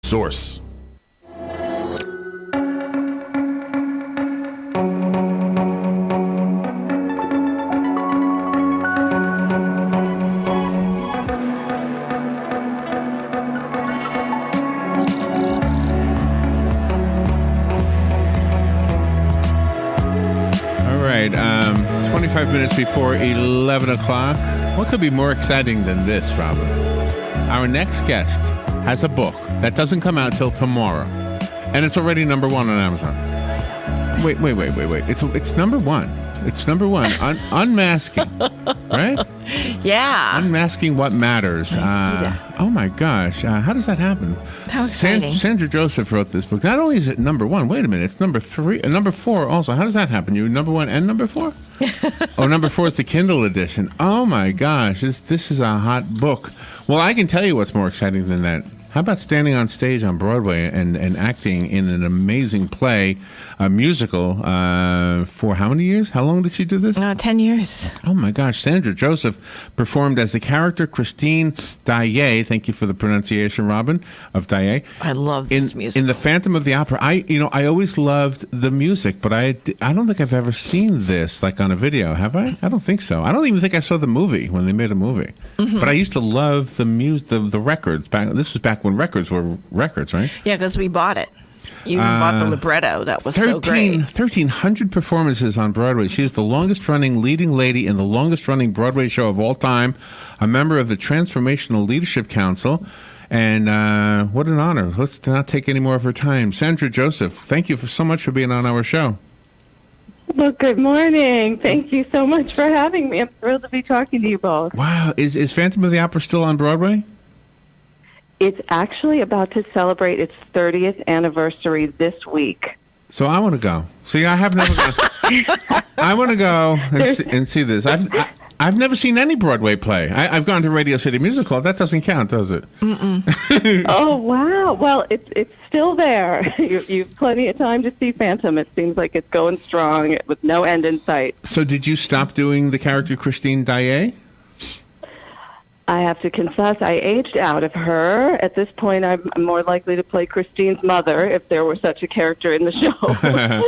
Source. All right, 25 minutes before 11 o'clock. What could be more exciting than this, Robin? Our next guest has a book that doesn't come out till tomorrow, and it's already number one on Amazon. Wait. It's number one. It's number one. Unmasking, right? Yeah. Unmasking What Matters. I see that. Oh my gosh. How does that happen? How exciting. Sandra Joseph wrote this book. Not only is it number one, wait a minute, it's number three, number four also. How does that happen? You number one and number four? Oh, number four is the Kindle edition. Oh my gosh. This is a hot book. Well, I can tell you what's more exciting than that. How about standing on stage on Broadway and acting in an amazing play, a musical, for how many years? How long did she do this? 10 years. Oh my gosh. Sandra Joseph performed as the character Christine Daae. Thank you for the pronunciation, Robin, of Daae. I love this music. In The Phantom of the Opera. I always loved the music, but I don't think I've ever seen this like on a video. Have I? I don't think so. I don't even think I saw the movie when they made a movie. Mm-hmm. But I used to love the music, the records. This was back when records were records, right? Yeah, because we bought it. You bought the libretto. That was so great. 1,300 performances on Broadway. She is the longest-running leading lady in the longest-running Broadway show of all time, a member of the Transformational Leadership Council, and what an honor. Let's not take any more of her time. Sandra Joseph, thank you so much for being on our show. Well, good morning. Thank you so much for having me. I'm thrilled to be talking to you both. Wow. Is Phantom of the Opera still on Broadway? It's actually about to celebrate its 30th anniversary this week. So I want to go. See, I have never gone. I want to go and see this. I've never seen any Broadway play. I've gone to Radio City Music Hall. That doesn't count, does it? Oh, wow. Well, it's still there. You've plenty of time to see Phantom. It seems like it's going strong with no end in sight. So did you stop doing the character Christine Daae? I have to confess, I aged out of her. At this point, I'm more likely to play Christine's mother if there were such a character in the show.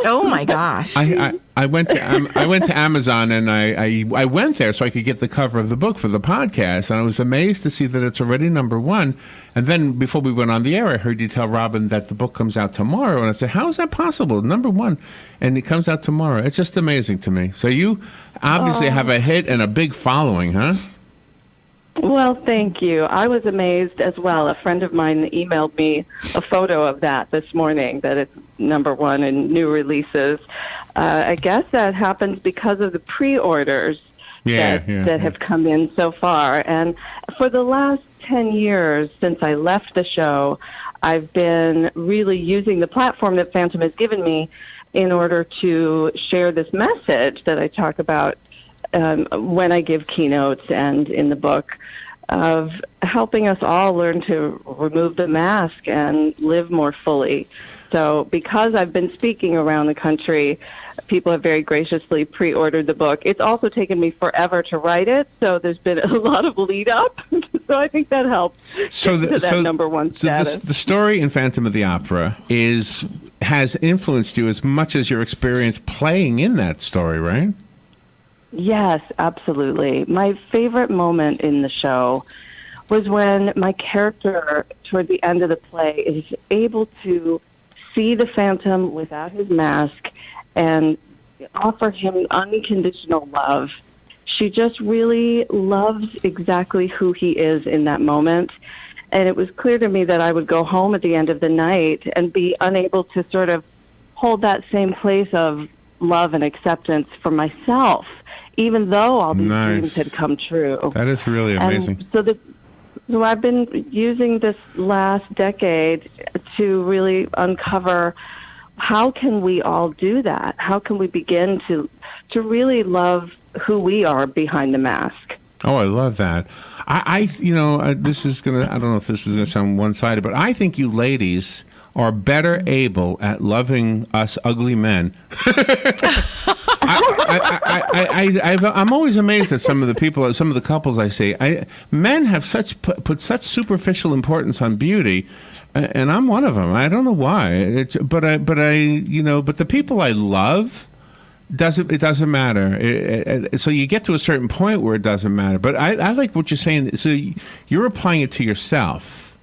Oh my gosh! I went to Amazon and I went there so I could get the cover of the book for the podcast, and I was amazed to see that it's already number one. And then before we went on the air, I heard you tell Robin that the book comes out tomorrow, and I said, "How is that possible? Number one, and it comes out tomorrow." It's just amazing to me. So you obviously have a hit and a big following, huh? Well, thank you. I was amazed as well. A friend of mine emailed me a photo of that this morning, that it's number one in new releases. I guess that happens because of the pre-orders that have come in so far. And for the last 10 years since I left the show, I've been really using the platform that Phantom has given me in order to share this message that I talk about when I give keynotes and in the book, of helping us all learn to remove the mask and live more fully. So because I've been speaking around the country, people have very graciously pre-ordered the book. It's also taken me forever to write it, so there's been a lot of lead up. So I think that helps to that number one status. So the story in Phantom of the Opera has influenced you as much as your experience playing in that story, right? Yes, absolutely. My favorite moment in the show was when my character, toward the end of the play, is able to see the Phantom without his mask and offer him unconditional love. She just really loves exactly who he is in that moment. And it was clear to me that I would go home at the end of the night and be unable to sort of hold that same place of love and acceptance for myself, even though all these dreams had come true. That is really amazing. And so I've been using this last decade to really uncover, how can we all do that? How can we begin to really love who we are behind the mask? Oh, I love that. This is I don't know if this is gonna sound one-sided, but I think you ladies are better able at loving us ugly men. I'm always amazed at some of the couples I see. Men have put such superficial importance on beauty, and I'm one of them. I don't know why. But the people I love, it doesn't matter. So you get to a certain point where it doesn't matter. But I like what you're saying. So you're applying it to yourself.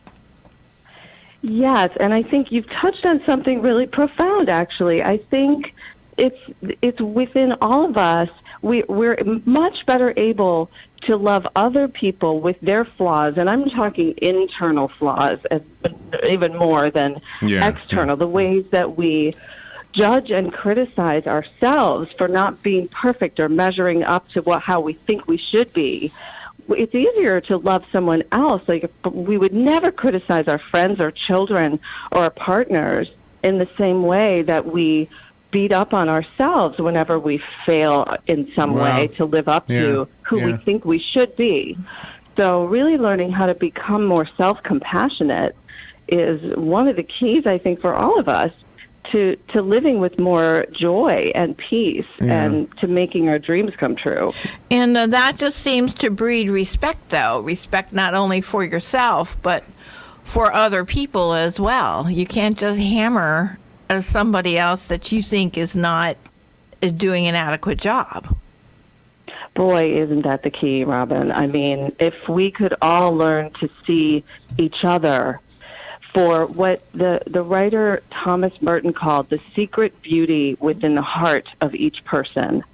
Yes, and I think you've touched on something really profound, actually. I think it's within all of us. We're much better able to love other people with their flaws, and I'm talking internal flaws even more than external, the ways that we judge and criticize ourselves for not being perfect or measuring up to how we think we should be. It's easier to love someone else. Like, we would never criticize our friends or children or our partners in the same way that we beat up on ourselves whenever we fail in some way to live up to who we think we should be. So really learning how to become more self-compassionate is one of the keys, I think, for all of us to living with more joy and peace and to making our dreams come true. And that just seems to breed respect, though. Respect not only for yourself, but for other people as well. You can't just hammer as somebody else that you think is not doing an adequate job. Boy, isn't that the key, Robin? I mean, if we could all learn to see each other for what the writer Thomas Merton called the secret beauty within the heart of each person.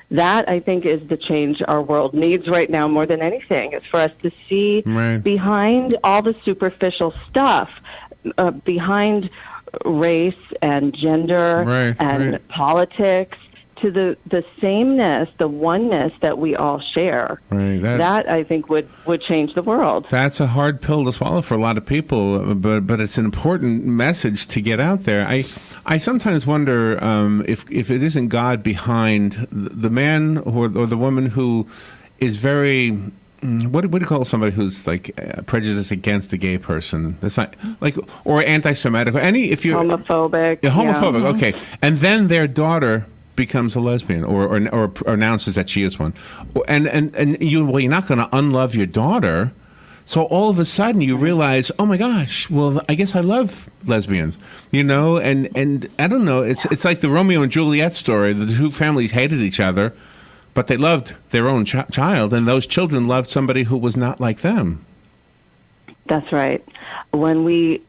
That, I think, is the change our world needs right now more than anything. It's for us to see behind all the superficial stuff, behind race and gender and politics, to the sameness, the oneness that we all share. That I think would change the world. That's a hard pill to swallow for a lot of people, but it's an important message to get out there. I sometimes wonder if it isn't God behind the man or the woman who is very. What do you call somebody who's like prejudiced against a gay person? That's not like, or anti-Semitic, or if you're homophobic. Homophobic, okay. And then their daughter becomes a lesbian, or announces that she is one, and you're not going to unlove your daughter. So all of a sudden you realize, oh my gosh, well, I guess I love lesbians, and I don't know. It's like the Romeo and Juliet story. The two families hated each other, but they loved their own child, and those children loved somebody who was not like them. That's right. When we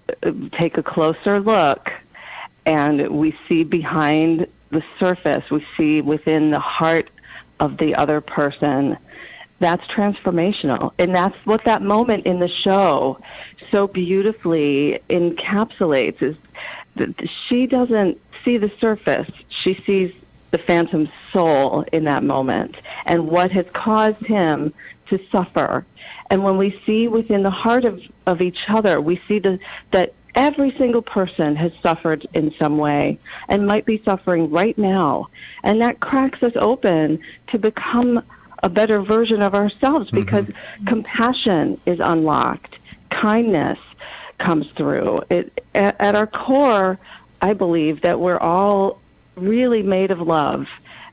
take a closer look and we see behind the surface, we see within the heart of the other person, that's transformational. And that's what that moment in the show so beautifully encapsulates, is that she doesn't see the surface. She sees the phantom soul in that moment and what has caused him to suffer. And when we see within the heart of each other, we see that every single person has suffered in some way and might be suffering right now. And that cracks us open to become a better version of ourselves, because compassion is unlocked. Kindness comes through. At our core, I believe that we're all really made of love.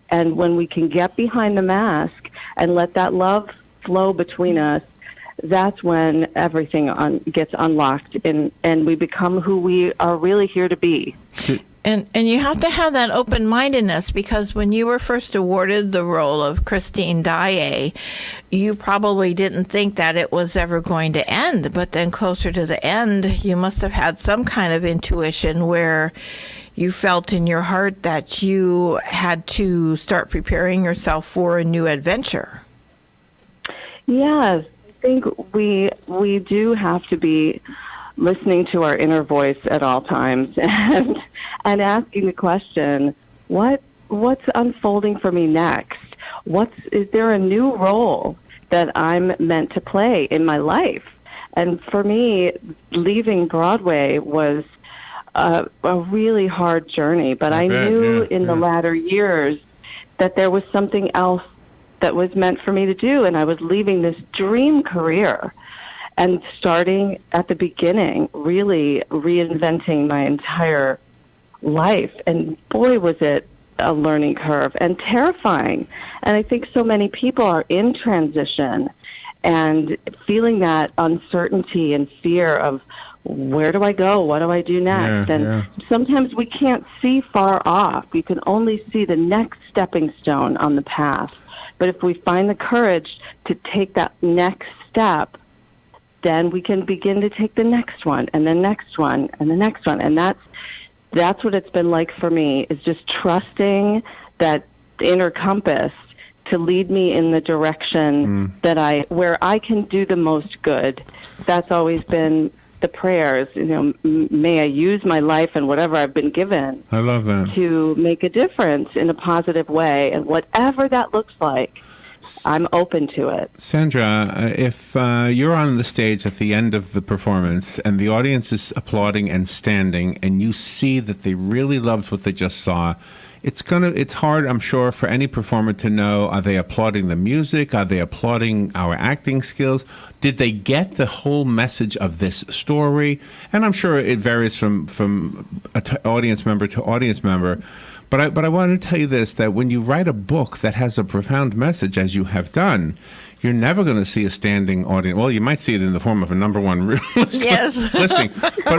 And when we can get behind the mask and let that love flow between us, that's when everything gets unlocked and we become who we are really here to be. And you have to have that open-mindedness, because when you were first awarded the role of Christine Daae, you probably didn't think that it was ever going to end. But then closer to the end, you must have had some kind of intuition where you felt in your heart that you had to start preparing yourself for a new adventure. Yes, I think we do have to be listening to our inner voice at all times and asking the question, what's unfolding for me next? Is there a new role that I'm meant to play in my life? And for me, leaving Broadway was a really hard journey, but I knew in the latter years that there was something else that was meant for me to do, and I was leaving this dream career and starting at the beginning, really reinventing my entire life. And boy, was it a learning curve and terrifying. And I think so many people are in transition and feeling that uncertainty and fear of where do I go? What do I do next? Yeah, And yeah. sometimes we can't see far off. You can only see the next stepping stone on the path. But if we find the courage to take that next step, then we can begin to take the next one and the next one and the next one. And that's what it's been like for me, is just trusting that inner compass to lead me in the direction where I can do the most good. That's always been the prayers. May I use my life and whatever I've been given. I love that. To make a difference in a positive way, and whatever that looks like, I'm open to it. Sandra, if you're on the stage at the end of the performance and the audience is applauding and standing, and you see that they really loved what they just saw, it's hard, I'm sure, for any performer to know, are they applauding the music? Are they applauding our acting skills? Did they get the whole message of this story? And I'm sure it varies from audience member to audience member. But I want to tell you this, that when you write a book that has a profound message, as you have done, you're never going to see a standing audience. Well, you might see it in the form of a number one listing.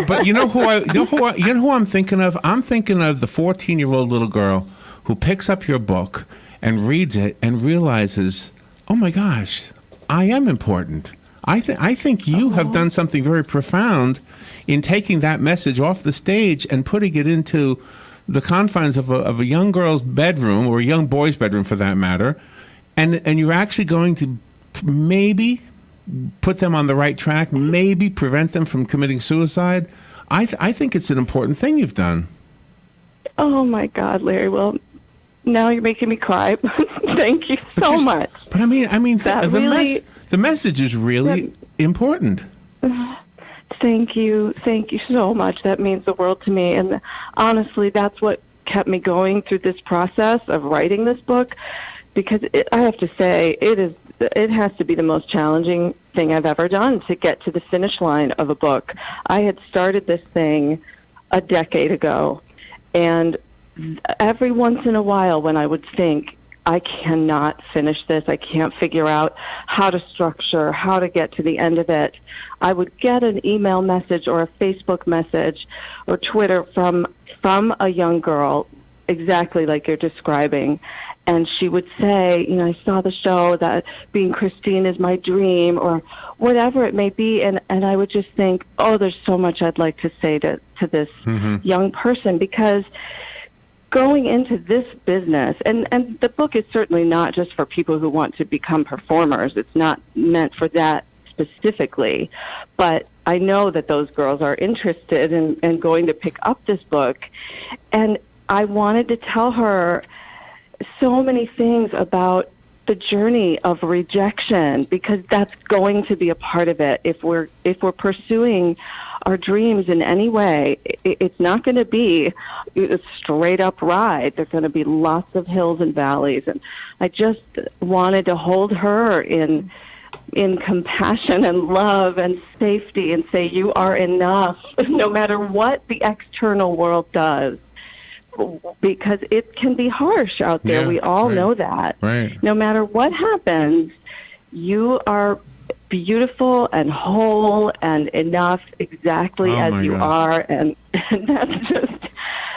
But you know who I'm thinking of? I'm thinking of the 14-year-old little girl who picks up your book and reads it and realizes, oh my gosh, I am important. I think you have done something very profound in taking that message off the stage and putting it into the confines of a young girl's bedroom, or a young boy's bedroom for that matter, and you're actually going to maybe put them on the right track, maybe prevent them from committing suicide. I think it's an important thing you've done. Oh my God, Larry. Well, now you're making me cry. Thank you so much. But I mean, the message is really important. Thank you so much. That means the world to me. And honestly, that's what kept me going through this process of writing this book, because I have to say, it has to be the most challenging thing I've ever done to get to the finish line of a book. I had started this thing a decade ago, and every once in a while when I would think, I cannot finish this, I can't figure out how to structure, how to get to the end of it, I would get an email message or a Facebook message or Twitter from a young girl, exactly like you're describing. And she would say, I saw the show, that being Christine is my dream, or whatever it may be. And I would just think, oh, there's so much I'd like to say to this young person, because going into this business, and the book is certainly not just for people who want to become performers. It's not meant for that specifically. But I know that those girls are interested in going to pick up this book. And I wanted to tell her so many things about the journey of rejection, because that's going to be a part of it. If we're pursuing our dreams in any way, it's not going to be a straight up ride. There's going to be lots of hills and valleys. And I just wanted to hold her in compassion and love and safety and say, you are enough, no matter what the external world does. Because it can be harsh out there. Yeah, we all know that. Right. No matter what happens, you are beautiful and whole and enough exactly as you are. And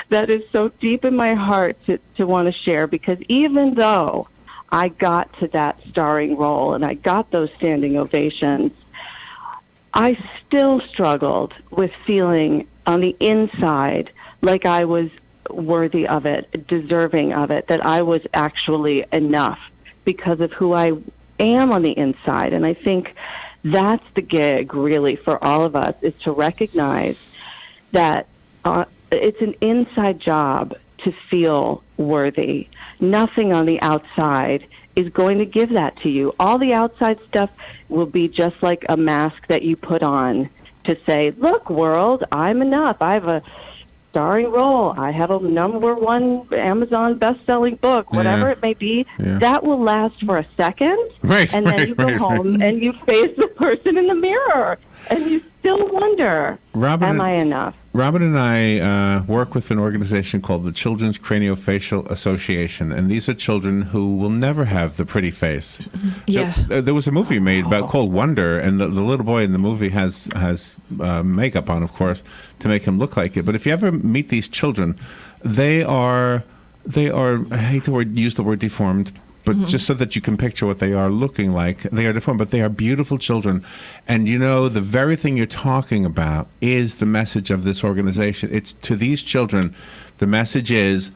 that is so deep in my heart to want to share, because even though I got to that starring role and I got those standing ovations, I still struggled with feeling on the inside like I was worthy of it, deserving of it, that I was actually enough because of who I am on the inside. And I think that's the gig really for all of us, is to recognize that it's an inside job to feel worthy. Nothing on the outside is going to give that to you. All the outside stuff will be just like a mask that you put on to say, look, world, I'm enough. I have a starring role. I have a #1 Amazon best-selling book, whatever it may be. That will last for a second, and then you go home and you face the person in the mirror, and you still wonder, am I enough? Robin and I work with an organization called the Children's Craniofacial Association, and these are children who will never have the pretty face. Yes. So, there was a movie made called Wonder, and the little boy in the movie has makeup on, of course, to make him look like it. But if you ever meet these children, they are I hate to use the word deformed, but just so that you can picture what they are looking like. They are deformed, but they are beautiful children. And the very thing you're talking about is the message of this organization. It's to these children, the message is,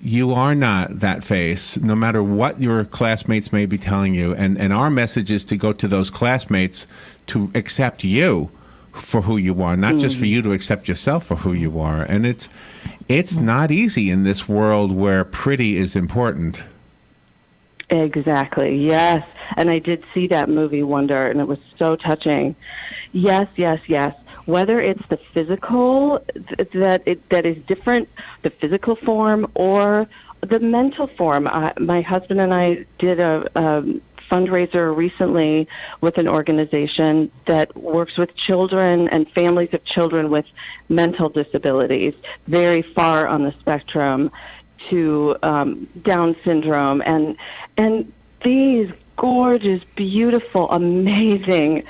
you are not that face, no matter what your classmates may be telling you. And our message is to go to those classmates to accept you for who you are, not just for you to accept yourself for who you are. And it's not easy in this world where pretty is important. Exactly. Yes. And I did see that movie Wonder, and it was so touching. Yes, yes, yes. Whether it's the physical that is different, the physical form, or the mental form. My husband and I did a fundraiser recently with an organization that works with children and families of children with mental disabilities, very far on the spectrum, to Down syndrome, and these gorgeous, beautiful, amazing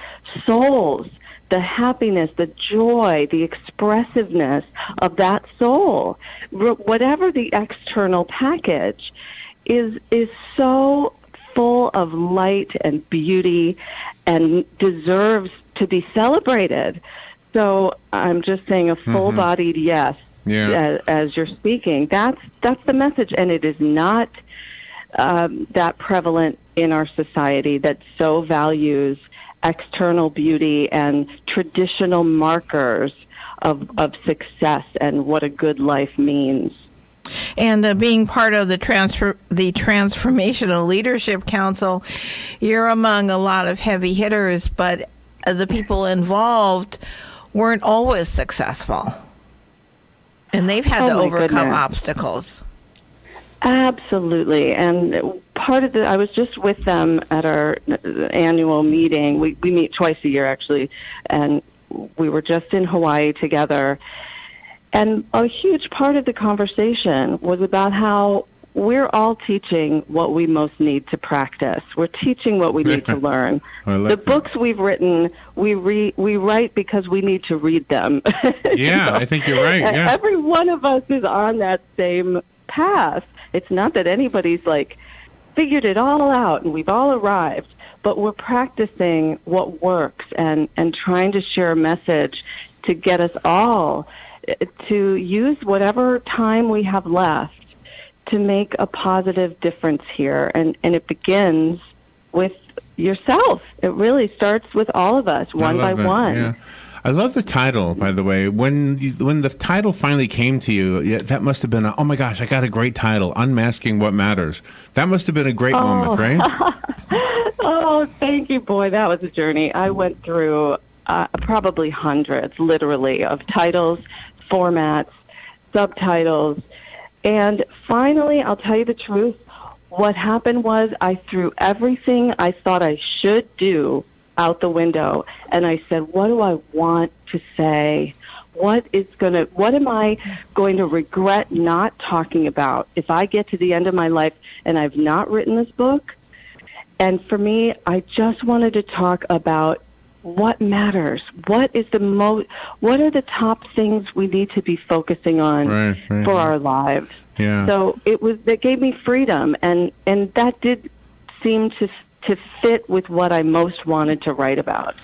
souls, the happiness, the joy, the expressiveness of that soul, whatever the external package, is so full of light and beauty and deserves to be celebrated. So I'm just saying a full-bodied yes. Yeah. As you're speaking, that's the message, and it is not that prevalent in our society that so values external beauty and traditional markers of success and what a good life means. And being part of the Transformational Leadership Council, you're among a lot of heavy hitters, but the people involved weren't always successful. And they've had to overcome obstacles. Absolutely. And part of I was just with them at our annual meeting. We meet twice a year, actually. And we were just in Hawaii together. And a huge part of the conversation was about how we're all teaching what we most need to practice. We're teaching what we need to learn. The books we've written, we write because we need to read them. Yeah, I think you're right. Yeah. Every one of us is on that same path. It's not that anybody's figured it all out and we've all arrived, but we're practicing what works and trying to share a message to get us all to use whatever time we have left to make a positive difference here. And it begins with yourself. It really starts with all of us, one by one. Yeah. I love the title, by the way. When the title finally came to you, that must have been, oh my gosh, I got a great title, Unmasking What Matters. That must have been a great moment, right? Oh, thank you, boy. That was a journey. I went through probably hundreds, literally, of titles, formats, subtitles. And finally, I'll tell you the truth, what happened was I threw everything I thought I should do out the window, and I said, what do I want to say? What am I going to regret not talking about if I get to the end of my life and I've not written this book? And for me, I just wanted to talk about what matters. What are the top things we need to be focusing on for our lives? Yeah. So that gave me freedom, and that did seem to fit with what I most wanted to write about.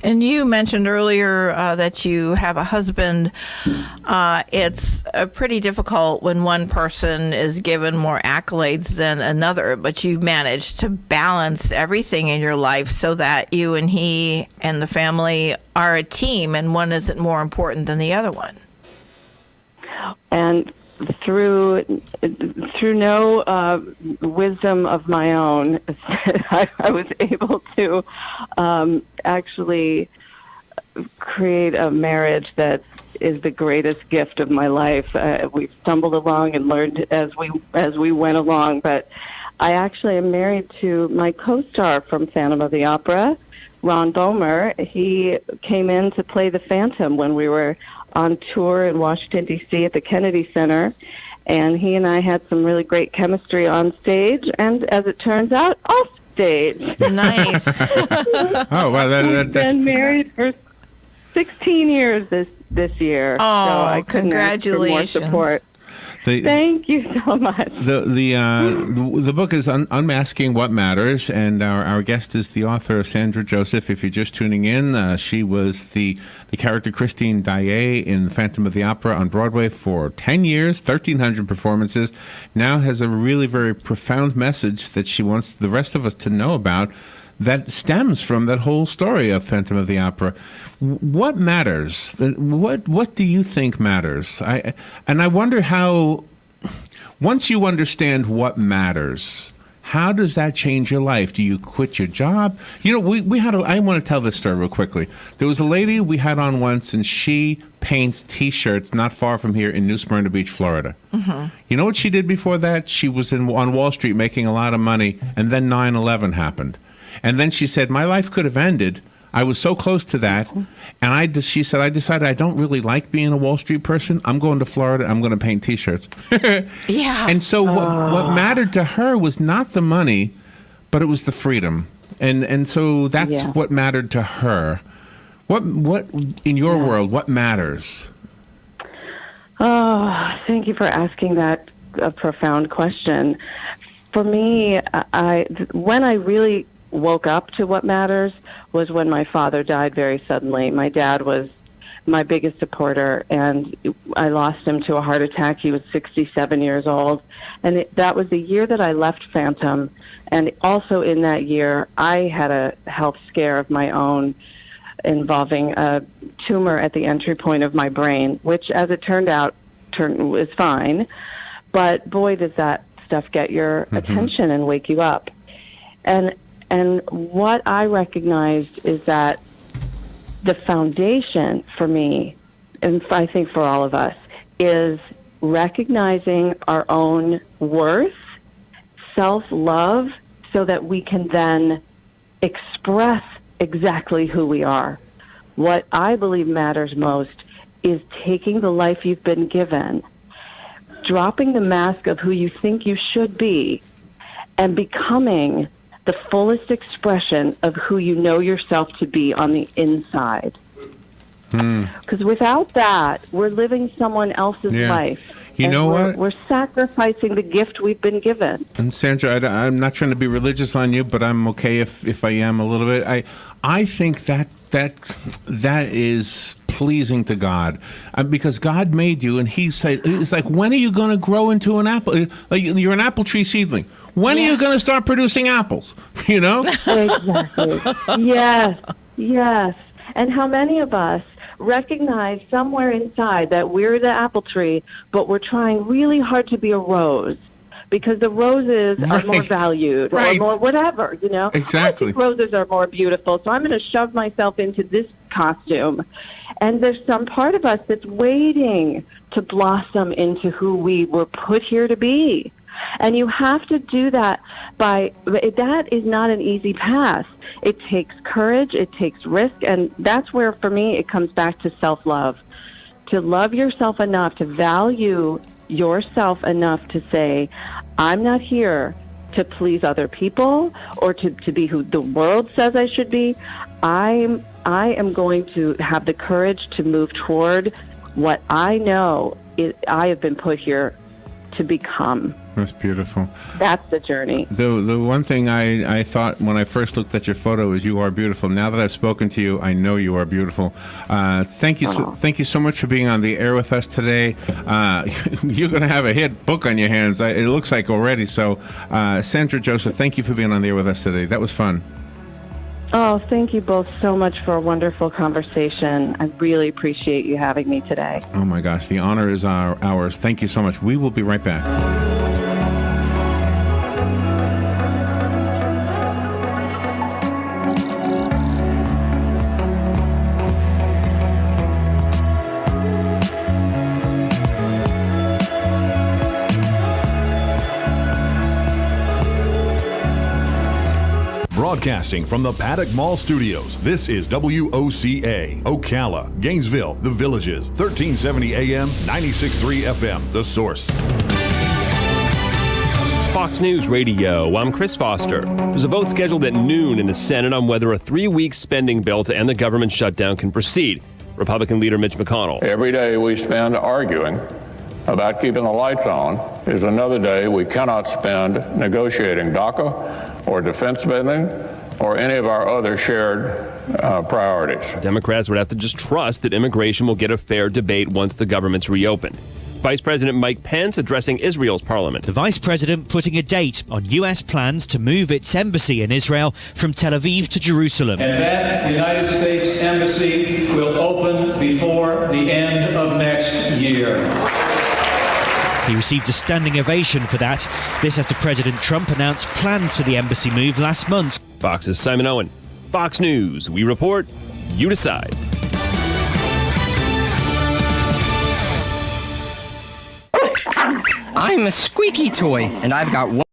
And you mentioned earlier that you have a husband. It's pretty difficult when one person is given more accolades than another, but you've managed to balance everything in your life so that you and he and the family are a team, and one isn't more important than the other one. And through no wisdom of my own, I was able to actually create a marriage that is the greatest gift of my life. We've stumbled along and learned as we went along, but I actually am married to my co-star from Phantom of the Opera, Ron Bomer, he came in to play the Phantom when we were on tour in Washington, D.C. at the Kennedy Center. And he and I had some really great chemistry on stage, and as it turns out, off stage. Nice. Oh, wow. We've been married for 16 years this year. Oh, so I couldn't ask for more congratulations. support. Thank you so much. The book is Unmasking What Matters, and our guest is the author, Sandra Joseph. If you're just tuning in, she was the character Christine Daae in Phantom of the Opera on Broadway for 10 years, 1,300 performances. Now has a really very profound message that she wants the rest of us to know about that stems from that whole story of Phantom of the Opera. What matters? What do you think matters? I wonder how, once you understand what matters, how does that change your life? Do you quit your job? You know, we had I want to tell this story real quickly. There was a lady we had on once, and she paints T-shirts not far from here in New Smyrna Beach, Florida. Mm-hmm. You know what she did before that? She was on Wall Street making a lot of money, and then 9/11 happened. And then she said, my life could have ended. I was so close to that. And she said, I decided I don't really like being a Wall Street person. I'm going to Florida. I'm going to paint T-shirts. Yeah. And so what mattered to her was not the money, but it was the freedom. And so that's what mattered to her. What in your world, what matters? Oh, thank you for asking that profound question. For me, when I really woke up to what matters was when my father died very suddenly. My dad was my biggest supporter, and I lost him to a heart attack. He was 67 years old, and that was the year that I left Phantom. And also in that year, I had a health scare of my own involving a tumor at the entry point of my brain, which, as it turned out, was fine. But boy, does that stuff get your attention and wake you up. And what I recognized is that the foundation for me, and I think for all of us, is recognizing our own worth, self-love, so that we can then express exactly who we are. What I believe matters most is taking the life you've been given, dropping the mask of who you think you should be, and becoming the fullest expression of who you know yourself to be on the inside. Because without that, we're living someone else's life. You know what? We're sacrificing the gift we've been given. And Sandra, I'm not trying to be religious on you, but I'm okay if I am a little bit. I think that is pleasing to God, because God made you, and He said, it's like, when are you going to grow into an apple? Like, you're an apple tree seedling. When are you going to start producing apples? You know? Exactly. Yes. And how many of us recognize somewhere inside that we're the apple tree, but we're trying really hard to be a rose because the roses are more valued or more whatever, you know? Exactly. I think roses are more beautiful, so I'm going to shove myself into this costume. And there's some part of us that's waiting to blossom into who we were put here to be. And you have to do that that is not an easy path. It takes courage, it takes risk, and that's where, for me, it comes back to self-love. To love yourself enough, to value yourself enough to say, I'm not here to please other people or to be who the world says I should be. I am going to have the courage to move toward what I know I have been put here to become. That's beautiful. That's the journey. The one thing I thought when I first looked at your photo is you are beautiful. Now that I've spoken to you, I know you are beautiful. Thank you so much for being on the air with us today. You're going to have a hit book on your hands. It looks like already. So, Sandra Joseph, thank you for being on the air with us today. That was fun. Oh, thank you both so much for a wonderful conversation. I really appreciate you having me today. Oh, my gosh. The honor is ours. Thank you so much. We will be right back. Broadcasting from the Paddock Mall Studios, this is WOCA, Ocala, Gainesville, The Villages, 1370 AM, 96.3 FM, The Source. Fox News Radio, I'm Chris Foster. There's a vote scheduled at noon in the Senate on whether a 3-week spending bill to end the government shutdown can proceed. Republican leader Mitch McConnell. Every day we spend arguing about keeping the lights on is another day we cannot spend negotiating DACA or defense spending or any of our other shared priorities. Democrats would have to just trust that immigration will get a fair debate once the government's reopened. Vice President Mike Pence addressing Israel's parliament. The Vice President putting a date on U.S. plans to move its embassy in Israel from Tel Aviv to Jerusalem. And that United States embassy will open before the end of next year. He received a standing ovation for that. This after President Trump announced plans for the embassy move last month. Fox's Simon Owen. Fox News. We report, you decide. I'm a squeaky toy, and I've got one.